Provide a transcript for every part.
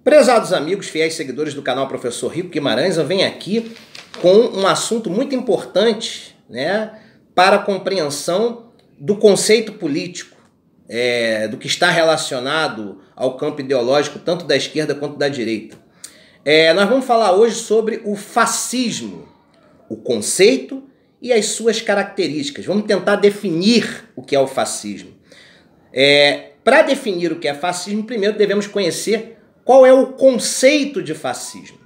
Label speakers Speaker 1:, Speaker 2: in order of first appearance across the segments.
Speaker 1: Prezados amigos, fiéis seguidores do canal Professor Rico Guimarães, eu venho aqui com um assunto muito importante, né, para a compreensão do conceito político, do que está relacionado ao campo ideológico, tanto da esquerda quanto da direita. Nós vamos falar hoje sobre o fascismo, o conceito e as suas características. Vamos tentar definir o que é o fascismo. Para definir o que é fascismo, primeiro devemos conhecer qual é o conceito de fascismo.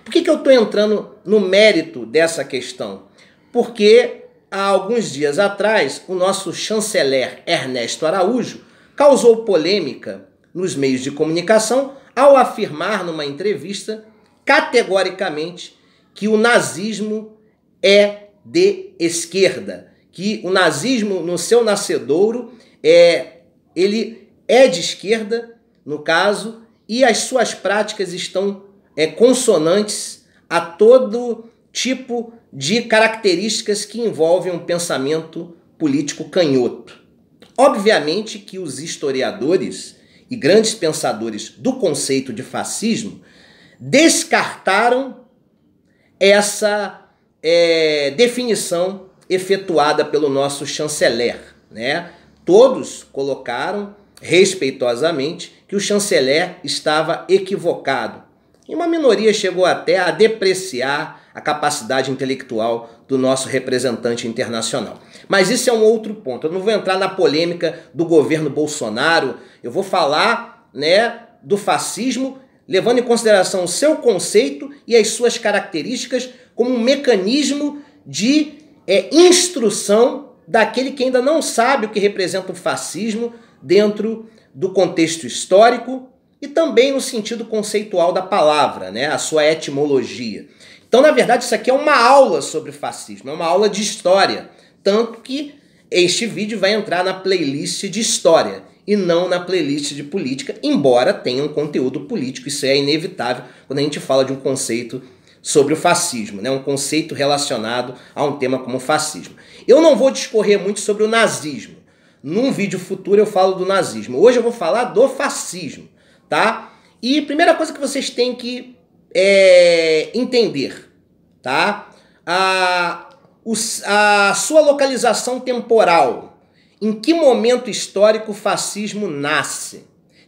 Speaker 1: Por que eu estou entrando no mérito dessa questão? Porque há alguns dias atrás, o nosso chanceler Ernesto Araújo causou polêmica nos meios de comunicação ao afirmar numa entrevista categoricamente que o nazismo é de esquerda, que o nazismo no seu nascedouro ele é de esquerda, no caso, e as suas práticas estão consonantes a todo tipo de características que envolvem um pensamento político canhoto. Obviamente que os historiadores e grandes pensadores do conceito de fascismo descartaram essa definição efetuada pelo nosso chanceler, né? Todos colocaram respeitosamente que o chanceler estava equivocado. E uma minoria chegou até a depreciar a capacidade intelectual do nosso representante internacional. Mas isso é um outro ponto. Eu não vou entrar na polêmica do governo Bolsonaro. Eu vou falar, do fascismo, levando em consideração o seu conceito e as suas características como um mecanismo de instrução daquele que ainda não sabe o que representa o fascismo dentro do contexto histórico e também no sentido conceitual da palavra, a sua etimologia. Então, na verdade, isso aqui é uma aula sobre fascismo, é uma aula de história, tanto que este vídeo vai entrar na playlist de história e não na playlist de política, embora tenha um conteúdo político, isso é inevitável quando a gente fala de um conceito sobre o fascismo, um conceito relacionado a um tema como o fascismo. Eu não vou discorrer muito sobre o nazismo. Num vídeo futuro eu falo do nazismo. Hoje eu vou falar do fascismo, tá? E a primeira coisa que vocês têm que entender, tá? A sua localização temporal. Em que momento histórico o fascismo nasce?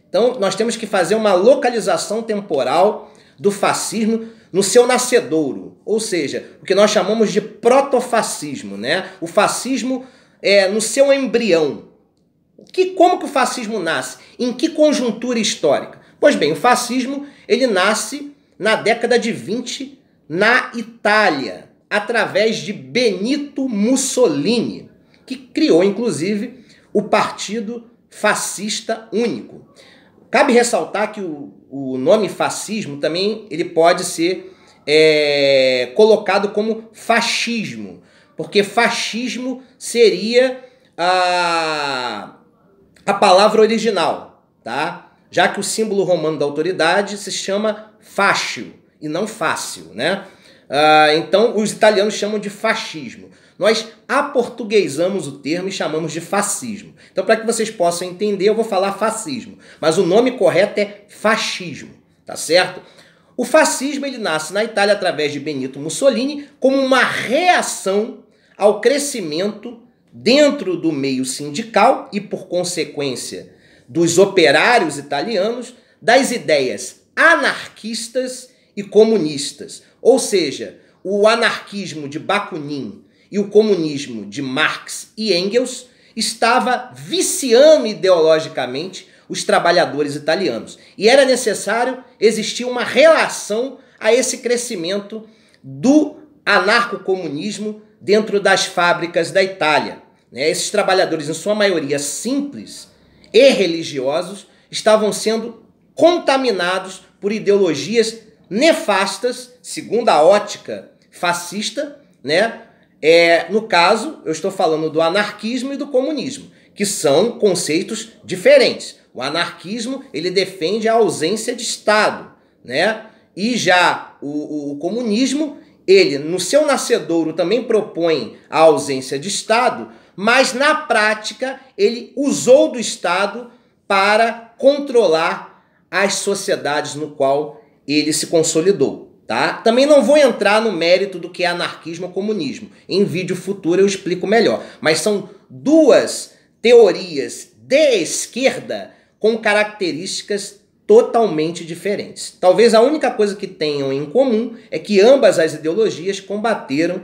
Speaker 1: Então nós temos que fazer uma localização temporal do fascismo no seu nascedouro, ou seja, o que nós chamamos de protofascismo, O fascismo no seu embrião. Como que o fascismo nasce? Em que conjuntura histórica? Pois bem, o fascismo ele nasce na década de 20 na Itália, através de Benito Mussolini, que criou inclusive o Partido Fascista Único. Cabe ressaltar que o nome fascismo também ele pode ser colocado como fascismo, porque fascismo seria a palavra original, tá? Já que o símbolo romano da autoridade se chama fascio e não fácil, então os italianos chamam de fascismo. Nós aportuguesamos o termo e chamamos de fascismo. Então, para que vocês possam entender, eu vou falar fascismo. Mas o nome correto é fascismo, tá certo? O fascismo ele nasce na Itália através de Benito Mussolini como uma reação ao crescimento dentro do meio sindical e, por consequência, dos operários italianos, das ideias anarquistas e comunistas. Ou seja, o anarquismo de Bakunin e o comunismo de Marx e Engels estava viciando ideologicamente os trabalhadores italianos. E era necessário existir uma relação a esse crescimento do anarcocomunismo dentro das fábricas da Itália. Esses trabalhadores, em sua maioria simples e religiosos, estavam sendo contaminados por ideologias nefastas, segundo a ótica fascista, no caso, eu estou falando do anarquismo e do comunismo, que são conceitos diferentes. O anarquismo, ele defende a ausência de Estado, E já o comunismo, ele, no seu nascedouro, também propõe a ausência de Estado, mas na prática ele usou do Estado para controlar as sociedades no qual ele se consolidou. Tá? Também não vou entrar no mérito do que é anarquismo ou comunismo. Em vídeo futuro eu explico melhor. Mas são duas teorias de esquerda com características totalmente diferentes. Talvez a única coisa que tenham em comum é que ambas as ideologias combateram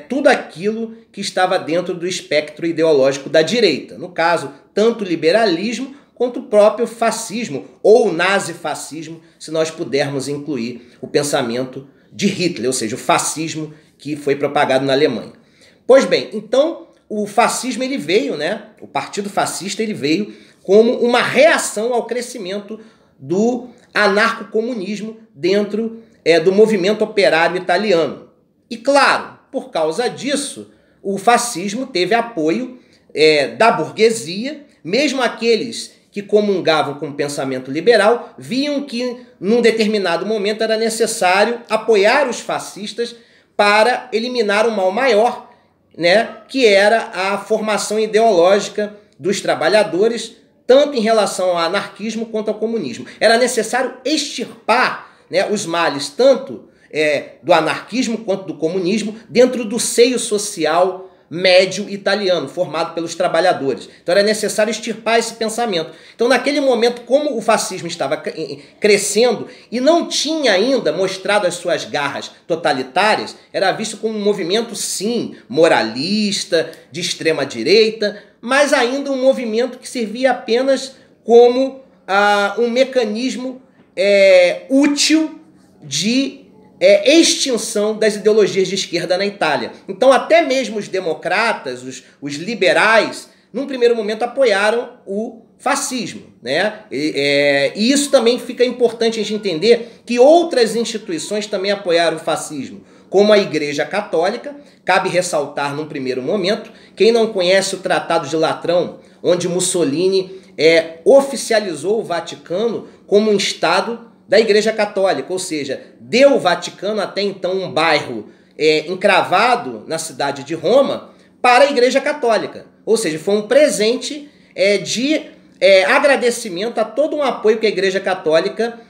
Speaker 1: tudo aquilo que estava dentro do espectro ideológico da direita. No caso, tanto o liberalismo quanto o próprio fascismo ou nazifascismo, se nós pudermos incluir o pensamento de Hitler, ou seja, o fascismo que foi propagado na Alemanha. Pois bem, então o fascismo ele veio, né? O Partido Fascista ele veio como uma reação ao crescimento do anarcocomunismo dentro do movimento operário italiano. E claro, por causa disso, o fascismo teve apoio da burguesia, mesmo aqueles que comungavam com o pensamento liberal, viam que num determinado momento era necessário apoiar os fascistas para eliminar o mal maior, né, que era a formação ideológica dos trabalhadores, tanto em relação ao anarquismo quanto ao comunismo. Era necessário extirpar, né, os males tanto do anarquismo quanto do comunismo dentro do seio social médio italiano, formado pelos trabalhadores. Então era necessário extirpar esse pensamento. Então naquele momento, como o fascismo estava crescendo e não tinha ainda mostrado as suas garras totalitárias, era visto como um movimento, sim, moralista, de extrema direita, mas ainda um movimento que servia apenas como um mecanismo útil de extinção das ideologias de esquerda na Itália. Então até mesmo os democratas, os liberais, num primeiro momento apoiaram o fascismo, né? E isso também fica importante a gente entender que outras instituições também apoiaram o fascismo, como a Igreja Católica. Cabe ressaltar num primeiro momento, quem não conhece o Tratado de Latrão, onde Mussolini oficializou o Vaticano como um Estado da Igreja Católica, ou seja, deu o Vaticano, até então um bairro encravado na cidade de Roma, para a Igreja Católica. Ou seja, foi um presente de agradecimento a todo um apoio que a Igreja Católica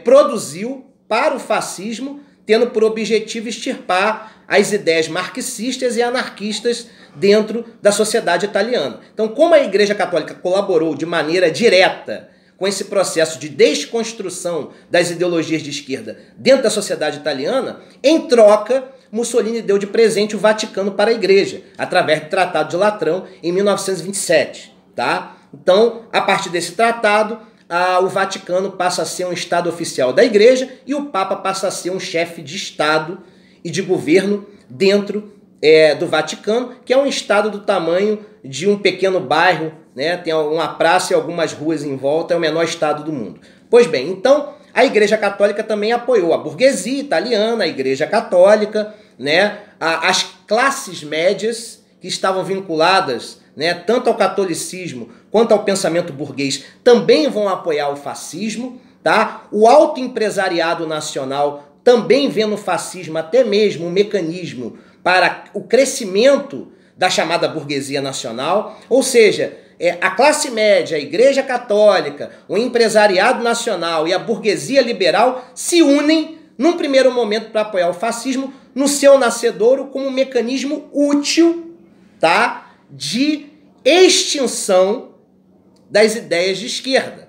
Speaker 1: produziu para o fascismo, tendo por objetivo extirpar as ideias marxistas e anarquistas dentro da sociedade italiana. Então, como a Igreja Católica colaborou de maneira direta com esse processo de desconstrução das ideologias de esquerda dentro da sociedade italiana, em troca, Mussolini deu de presente o Vaticano para a Igreja, através do Tratado de Latrão, em 1927. Tá? Então, a partir desse tratado, o Vaticano passa a ser um Estado oficial da Igreja e o Papa passa a ser um chefe de Estado e de governo dentro do Vaticano, que é um Estado do tamanho de um pequeno bairro, né? Tem uma praça e algumas ruas em volta, é o menor Estado do mundo. Pois bem, então a Igreja Católica também apoiou a burguesia italiana, a Igreja Católica, né? As classes médias que estavam vinculadas, né, tanto ao catolicismo quanto ao pensamento burguês também vão apoiar o fascismo. Tá? O alto empresariado nacional também vê no fascismo até mesmo um mecanismo para o crescimento da chamada burguesia nacional, ou seja, a classe média, a Igreja Católica, o empresariado nacional e a burguesia liberal se unem num primeiro momento para apoiar o fascismo no seu nascedouro como um mecanismo útil, tá, de extinção das ideias de esquerda.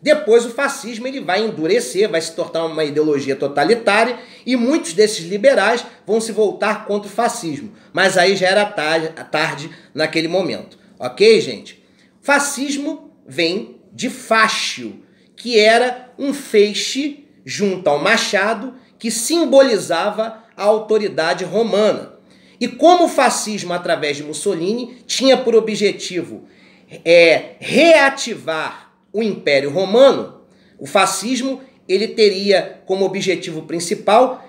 Speaker 1: Depois o fascismo ele vai endurecer, vai se tornar uma ideologia totalitária e muitos desses liberais vão se voltar contra o fascismo. Mas aí já era tarde naquele momento. Ok, gente? Fascismo vem de fascio, que era um feixe junto ao machado que simbolizava a autoridade romana. E como o fascismo, através de Mussolini, tinha por objetivo reativar o Império Romano, o fascismo ele teria como objetivo principal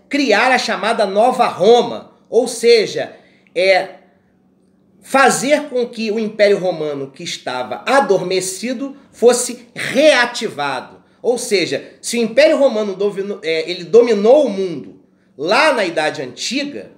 Speaker 1: criar a chamada Nova Roma, ou seja, fazer com que o Império Romano, que estava adormecido, fosse reativado. Ou seja, se o Império Romano ele dominou o mundo lá na Idade Antiga,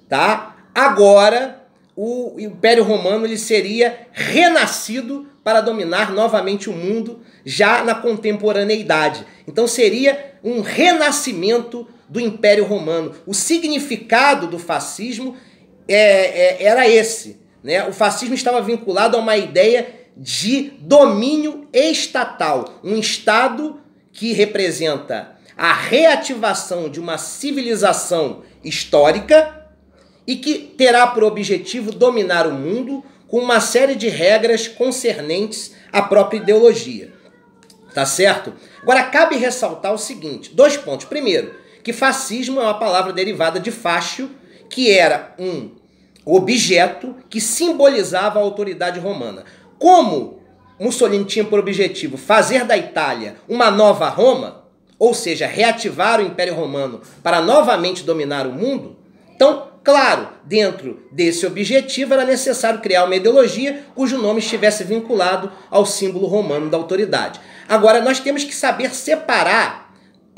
Speaker 1: tá? Agora o Império Romano ele seria renascido para dominar novamente o mundo já na contemporaneidade. Então seria um renascimento do Império Romano. O significado do fascismo era esse, né? O fascismo estava vinculado a uma ideia de domínio estatal, um Estado que representa a reativação de uma civilização histórica e que terá por objetivo dominar o mundo com uma série de regras concernentes à própria ideologia. Tá certo? Agora, cabe ressaltar o seguinte, 2 pontos. Primeiro, que fascismo é uma palavra derivada de fascio, que era um objeto que simbolizava a autoridade romana. Como Mussolini tinha por objetivo fazer da Itália uma nova Roma, ou seja, reativar o Império Romano para novamente dominar o mundo, então, claro, dentro desse objetivo era necessário criar uma ideologia cujo nome estivesse vinculado ao símbolo romano da autoridade. Agora, nós temos que saber separar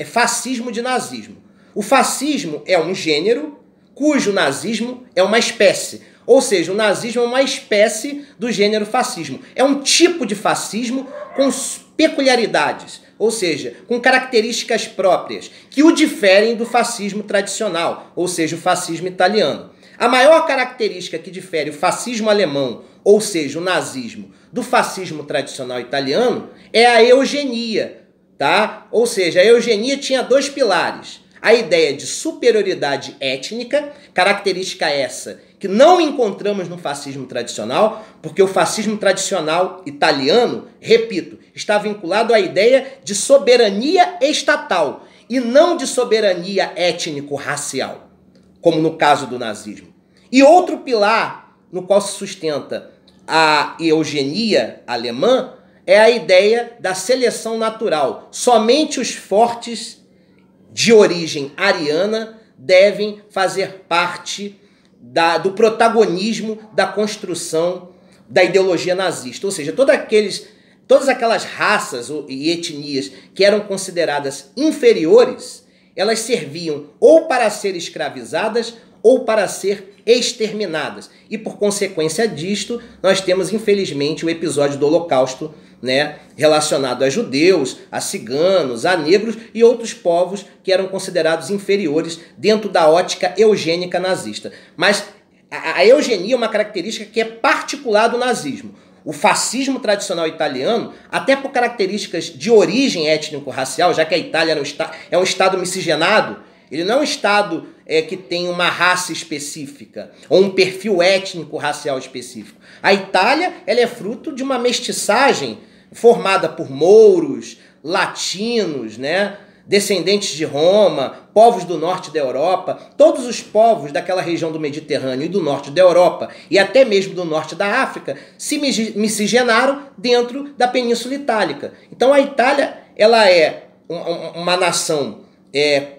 Speaker 1: fascismo de nazismo. O fascismo é um gênero cujo nazismo é uma espécie. Ou seja, o nazismo é uma espécie do gênero fascismo. É um tipo de fascismo com peculiaridades, ou seja, com características próprias, que o diferem do fascismo tradicional, ou seja, o fascismo italiano. A maior característica que difere o fascismo alemão, ou seja, o nazismo, do fascismo tradicional italiano, é a eugenia, tá? Ou seja, a eugenia tinha 2 pilares. A ideia de superioridade étnica, característica essa que não encontramos no fascismo tradicional, porque o fascismo tradicional italiano, repito, está vinculado à ideia de soberania estatal e não de soberania étnico-racial, como no caso do nazismo. E outro pilar no qual se sustenta a eugenia alemã é a ideia da seleção natural. Somente os fortes de origem ariana devem fazer parte do protagonismo da construção da ideologia nazista. Ou seja, todas aquelas raças e etnias que eram consideradas inferiores, elas serviam ou para ser escravizadas ou para ser exterminadas. E por consequência disto, nós temos, infelizmente, o episódio do Holocausto, né, relacionado a judeus, a ciganos, a negros e outros povos que eram considerados inferiores dentro da ótica eugênica nazista. Mas a eugenia é uma característica que é particular do nazismo. O fascismo tradicional italiano, até por características de origem étnico-racial, já que a Itália é um estado miscigenado, ele não é um estado que tem uma raça específica ou um perfil étnico-racial específico. A Itália ela é fruto de uma mestiçagem formada por mouros, latinos, né, descendentes de Roma, povos do norte da Europa. Todos os povos daquela região do Mediterrâneo e do norte da Europa e até mesmo do norte da África se miscigenaram dentro da Península Itálica. Então a Itália ela é uma nação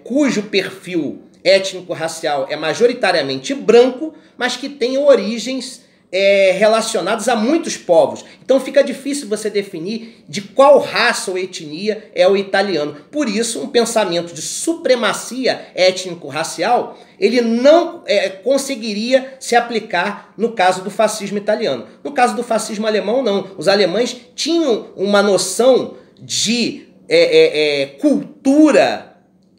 Speaker 1: cujo perfil étnico-racial é majoritariamente branco, mas que tem origens relacionadas a muitos povos. Então fica difícil você definir de qual raça ou etnia é o italiano. Por isso, um pensamento de supremacia étnico-racial, ele não conseguiria se aplicar no caso do fascismo italiano. No caso do fascismo alemão, não. Os alemães tinham uma noção de cultura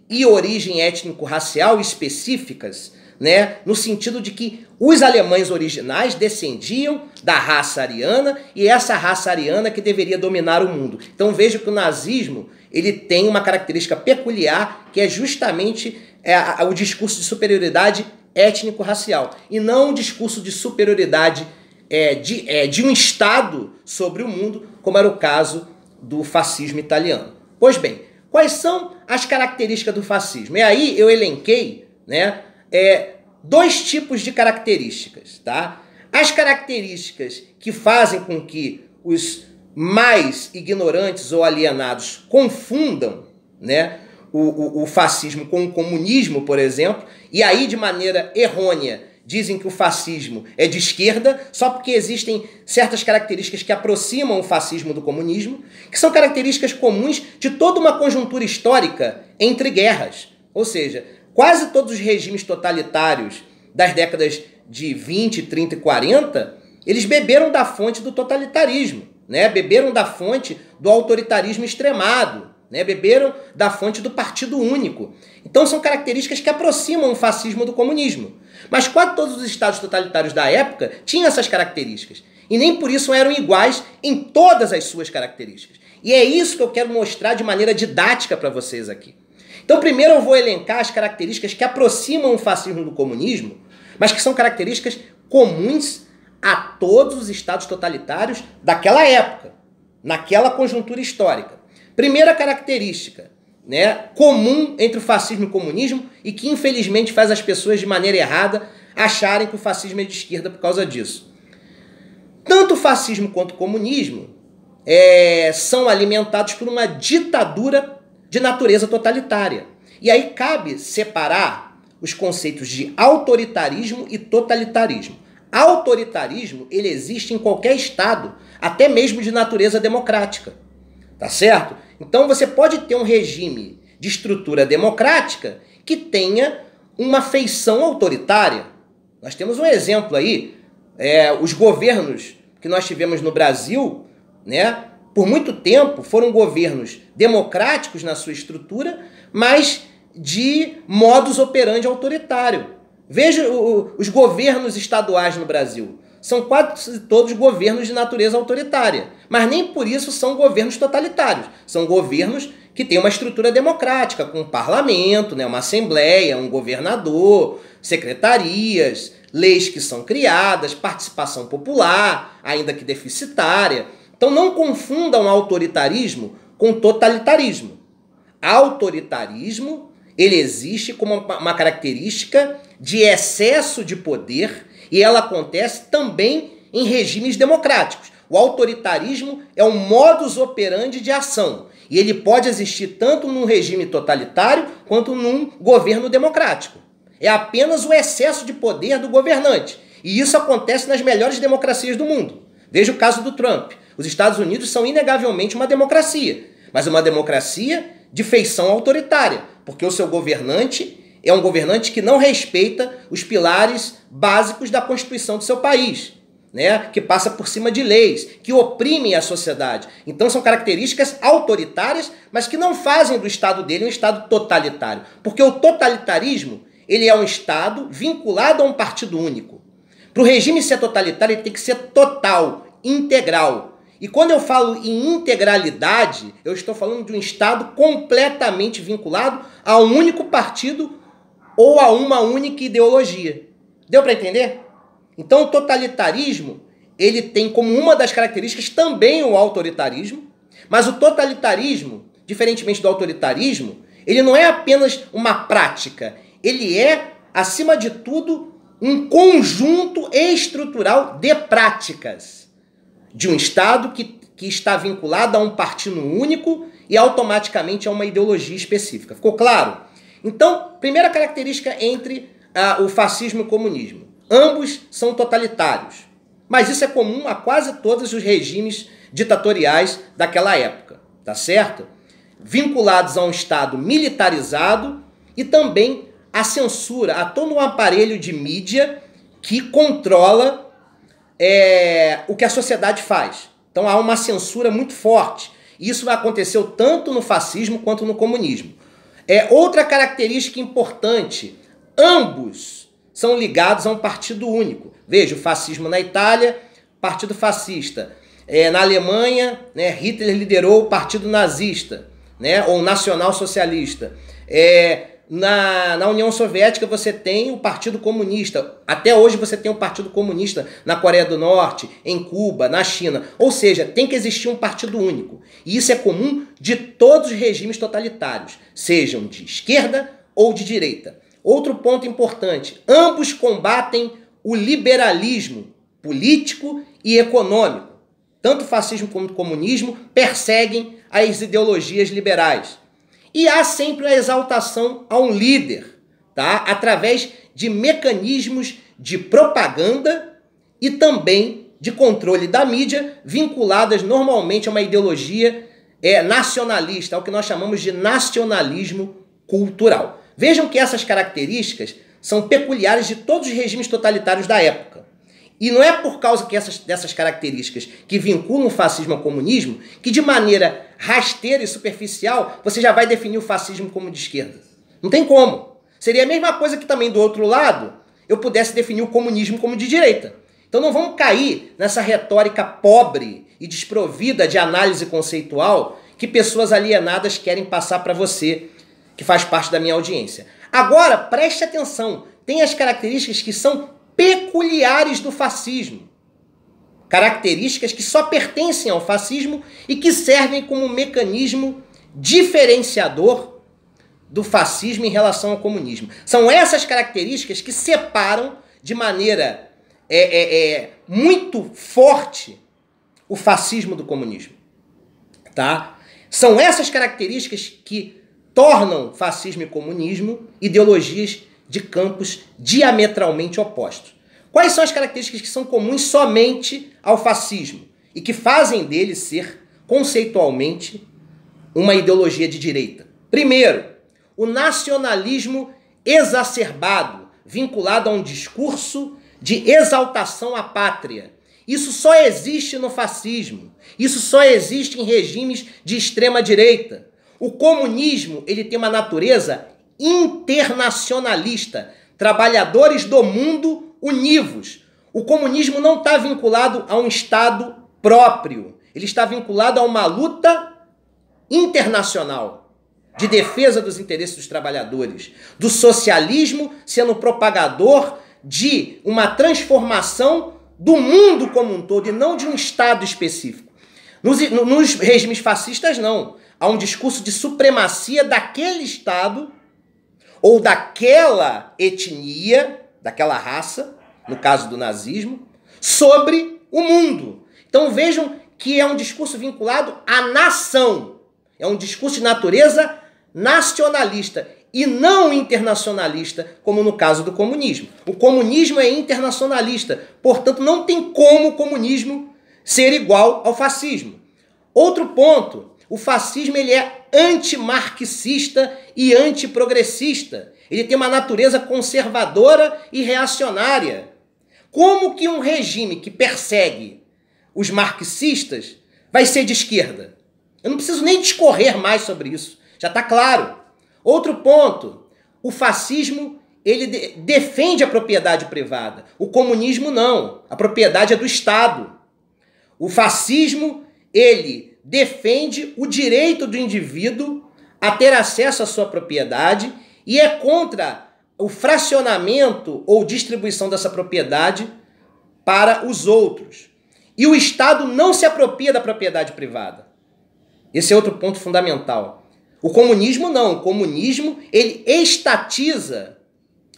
Speaker 1: e origem étnico-racial específicas, né? No sentido de que os alemães originais descendiam da raça ariana e essa raça ariana que deveria dominar o mundo. Então veja que o nazismo ele tem uma característica peculiar que é justamente o discurso de superioridade étnico-racial e não o discurso de superioridade de um Estado sobre o mundo, como era o caso do fascismo italiano. Pois bem, quais são as características do fascismo? E aí eu elenquei, né, 2 tipos de características, tá? As características que fazem com que os mais ignorantes ou alienados confundam, né, o fascismo com o comunismo, por exemplo, e aí de maneira errônea dizem que o fascismo é de esquerda, só porque existem certas características que aproximam o fascismo do comunismo, que são características comuns de toda uma conjuntura histórica entre guerras. Ou seja, quase todos os regimes totalitários das décadas de 20, 30 e 40, eles beberam da fonte do totalitarismo. né? Beberam da fonte do autoritarismo extremado, né? Beberam da fonte do partido único. Então são características que aproximam o fascismo do comunismo. Mas quase todos os estados totalitários da época tinham essas características. E nem por isso eram iguais em todas as suas características. E é isso que eu quero mostrar de maneira didática para vocês aqui. Então primeiro eu vou elencar as características que aproximam o fascismo do comunismo, mas que são características comuns a todos os estados totalitários daquela época, naquela conjuntura histórica. Primeira característica, né, comum entre o fascismo e o comunismo e que infelizmente faz as pessoas de maneira errada acharem que o fascismo é de esquerda por causa disso. Tanto o fascismo quanto o comunismo são alimentados por uma ditadura de natureza totalitária. E aí cabe separar os conceitos de autoritarismo e totalitarismo. Autoritarismo, ele existe em qualquer estado, até mesmo de natureza democrática. Tá certo? Então você pode ter um regime de estrutura democrática que tenha uma feição autoritária. Nós temos um exemplo aí, os governos que nós tivemos no Brasil, né, por muito tempo foram governos democráticos na sua estrutura, mas de modus operandi autoritário. Veja os governos estaduais no Brasil. São quase todos governos de natureza autoritária, mas nem por isso são governos totalitários. São governos que têm uma estrutura democrática, com um parlamento, né, uma assembleia, um governador, secretarias, leis que são criadas, participação popular, ainda que deficitária. Então não confundam autoritarismo com totalitarismo. Autoritarismo, ele existe como uma característica de excesso de poder e ela acontece também em regimes democráticos. O autoritarismo é um modus operandi de ação e ele pode existir tanto num regime totalitário quanto num governo democrático. É apenas o excesso de poder do governante e isso acontece nas melhores democracias do mundo. Veja o caso do Trump. Os Estados Unidos são inegavelmente uma democracia, mas uma democracia de feição autoritária, porque o seu governante é um governante que não respeita os pilares básicos da Constituição do seu país, né? Que passa por cima de leis, que oprimem a sociedade. Então são características autoritárias, mas que não fazem do Estado dele um Estado totalitário, porque o totalitarismo ele é um Estado vinculado a um partido único. Para o regime ser totalitário, ele tem que ser total, integral. E quando eu falo em integralidade, eu estou falando de um Estado completamente vinculado a um único partido ou a uma única ideologia. Deu para entender? Então o totalitarismo, ele tem como uma das características também o autoritarismo, mas o totalitarismo, diferentemente do autoritarismo, ele não é apenas uma prática, ele é, acima de tudo, um conjunto estrutural de práticas de um Estado que está vinculado a um partido único e automaticamente a uma ideologia específica. Ficou claro? Então, primeira característica entre o fascismo e o comunismo. Ambos são totalitários, mas isso é comum a quase todos os regimes ditatoriais daquela época, tá certo? Vinculados a um Estado militarizado e também a censura, a todo um aparelho de mídia que controla o que a sociedade faz. Então há uma censura muito forte. E isso aconteceu tanto no fascismo quanto no comunismo. Outra característica importante, ambos são ligados a um partido único. Veja, o fascismo na Itália, partido fascista. Na Alemanha, né, Hitler liderou o partido nazista, né, ou nacional-socialista. Na União Soviética você tem o Partido Comunista. Até hoje você tem o Partido Comunista na Coreia do Norte, em Cuba, na China. Ou seja, tem que existir um partido único. E isso é comum de todos os regimes totalitários, sejam de esquerda ou de direita. Outro ponto importante, ambos combatem o liberalismo político e econômico. Tanto o fascismo como o comunismo perseguem as ideologias liberais. E há sempre a exaltação a um líder, tá? Através de mecanismos de propaganda e também de controle da mídia, vinculadas normalmente a uma ideologia nacionalista, ao que nós chamamos de nacionalismo cultural. Vejam que essas características são peculiares de todos os regimes totalitários da época. E não é por causa que dessas características que vinculam o fascismo ao comunismo que de maneira rasteira e superficial você já vai definir o fascismo como de esquerda. Não tem como. Seria a mesma coisa que também do outro lado eu pudesse definir o comunismo como de direita. Então não vamos cair nessa retórica pobre e desprovida de análise conceitual que pessoas alienadas querem passar para você, que faz parte da minha audiência. Agora, preste atenção, tem as características que são peculiares do fascismo. Características que só pertencem ao fascismo e que servem como mecanismo diferenciador do fascismo em relação ao comunismo. São essas características que separam de maneira muito forte o fascismo do comunismo. Tá? São essas características que tornam fascismo e comunismo ideologias de campos diametralmente opostos. Quais são as características que são comuns somente ao fascismo e que fazem dele ser, conceitualmente, uma ideologia de direita? Primeiro, o nacionalismo exacerbado, vinculado a um discurso de exaltação à pátria. Isso só existe no fascismo. Isso só existe em regimes de extrema-direita. O comunismo ele tem uma natureza internacionalista. Trabalhadores do mundo univos. O comunismo não está vinculado a um Estado próprio. Ele está vinculado a uma luta internacional de defesa dos interesses dos trabalhadores. Do socialismo sendo propagador de uma transformação do mundo como um todo e não de um Estado específico. Nos regimes fascistas, não. Há um discurso de supremacia daquele Estado ou daquela etnia, daquela raça, no caso do nazismo, sobre o mundo. Então vejam que é um discurso vinculado à nação. É um discurso de natureza nacionalista e não internacionalista, como no caso do comunismo. O comunismo é internacionalista, portanto não tem como o comunismo ser igual ao fascismo. Outro ponto, o fascismo ele é antimarxista e antiprogressista. Ele tem uma natureza conservadora e reacionária. Como que um regime que persegue os marxistas vai ser de esquerda? Eu não preciso nem discorrer mais sobre isso, já está claro. Outro ponto, o fascismo ele defende a propriedade privada. O comunismo não, a propriedade é do Estado. O fascismo ele defende o direito do indivíduo a ter acesso à sua propriedade e é contra o fracionamento ou distribuição dessa propriedade para os outros. E o Estado não se apropria da propriedade privada. Esse é outro ponto fundamental. O comunismo não. O comunismo ele estatiza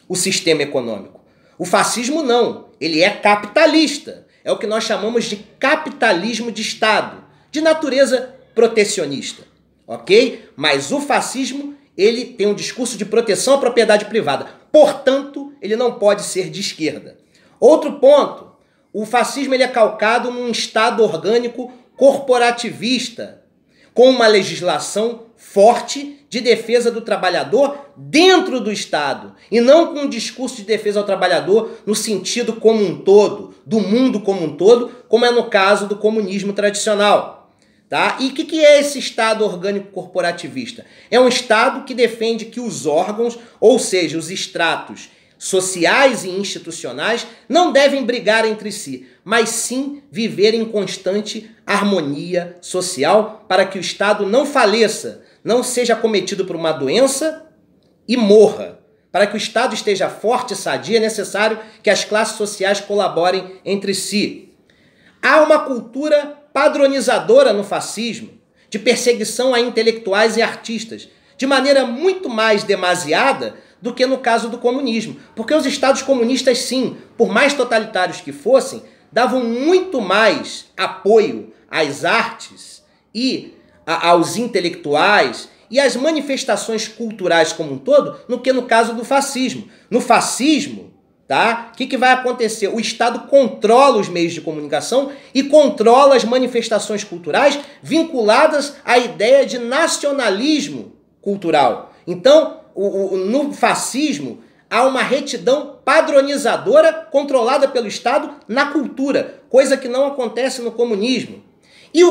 Speaker 1: o sistema econômico. O fascismo não. Ele é capitalista. É o que nós chamamos de capitalismo de Estado, de natureza protecionista. Ok? Mas o fascismo ele tem um discurso de proteção à propriedade privada. Portanto, ele não pode ser de esquerda. Outro ponto, o fascismo ele é calcado num Estado orgânico corporativista, com uma legislação forte de defesa do trabalhador dentro do Estado, e não com um discurso de defesa ao trabalhador no sentido como um todo, do mundo como um todo, como é no caso do comunismo tradicional. Tá? E o que é esse Estado orgânico corporativista? É um Estado que defende que os órgãos, ou seja, os estratos sociais e institucionais, não devem brigar entre si, mas sim viver em constante harmonia social para que o Estado não faleça, não seja acometido por uma doença e morra. Para que o Estado esteja forte e sadio, é necessário que as classes sociais colaborem entre si. Há uma cultura padronizadora no fascismo, de perseguição a intelectuais e artistas, de maneira muito mais demasiada do que no caso do comunismo. Porque os estados comunistas, sim, por mais totalitários que fossem, davam muito mais apoio às artes e aos intelectuais e às manifestações culturais como um todo, do que no caso do fascismo. No fascismo, tá? O que vai acontecer? O Estado controla os meios de comunicação e controla as manifestações culturais vinculadas à ideia de nacionalismo cultural. Então, no fascismo, há uma retidão padronizadora controlada pelo Estado na cultura, coisa que não acontece no comunismo. E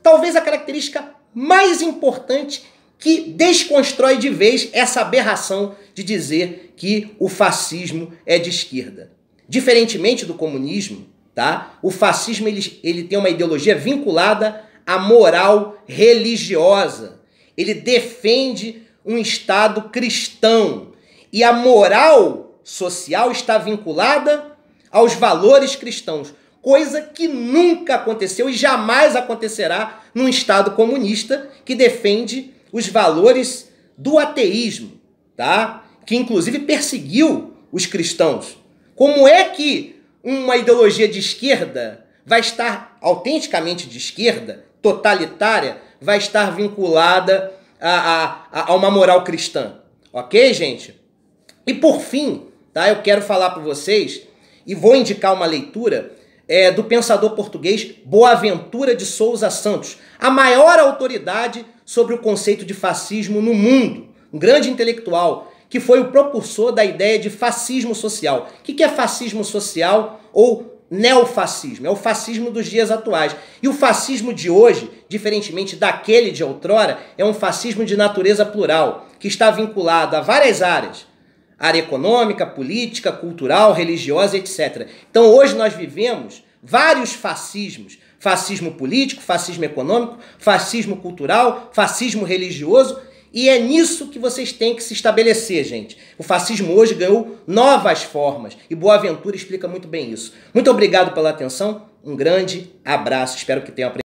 Speaker 1: talvez a característica mais importante que desconstrói de vez essa aberração de dizer que o fascismo é de esquerda. Diferentemente do comunismo, tá? O fascismo ele tem uma ideologia vinculada à moral religiosa. Ele defende um Estado cristão. E a moral social está vinculada aos valores cristãos. Coisa que nunca aconteceu e jamais acontecerá num Estado comunista que defende os valores do ateísmo, tá? Que inclusive perseguiu os cristãos. Como é que uma ideologia de esquerda vai estar, autenticamente de esquerda, totalitária, vai estar vinculada a uma moral cristã? Ok, gente? E por fim, tá, eu quero falar para vocês, e vou indicar uma leitura do pensador português Boaventura de Sousa Santos, a maior autoridade sobre o conceito de fascismo no mundo, um grande intelectual, que foi o propulsor da ideia de fascismo social. O que é fascismo social ou neofascismo? É o fascismo dos dias atuais. E o fascismo de hoje, diferentemente daquele de outrora, é um fascismo de natureza plural, que está vinculado a várias áreas. Área econômica, política, cultural, religiosa, etc. Então hoje nós vivemos vários fascismos. Fascismo político, fascismo econômico, fascismo cultural, fascismo religioso. E é nisso que vocês têm que se estabelecer, gente. O fascismo hoje ganhou novas formas. E Boaventura explica muito bem isso. Muito obrigado pela atenção. Um grande abraço. Espero que tenham aprendido.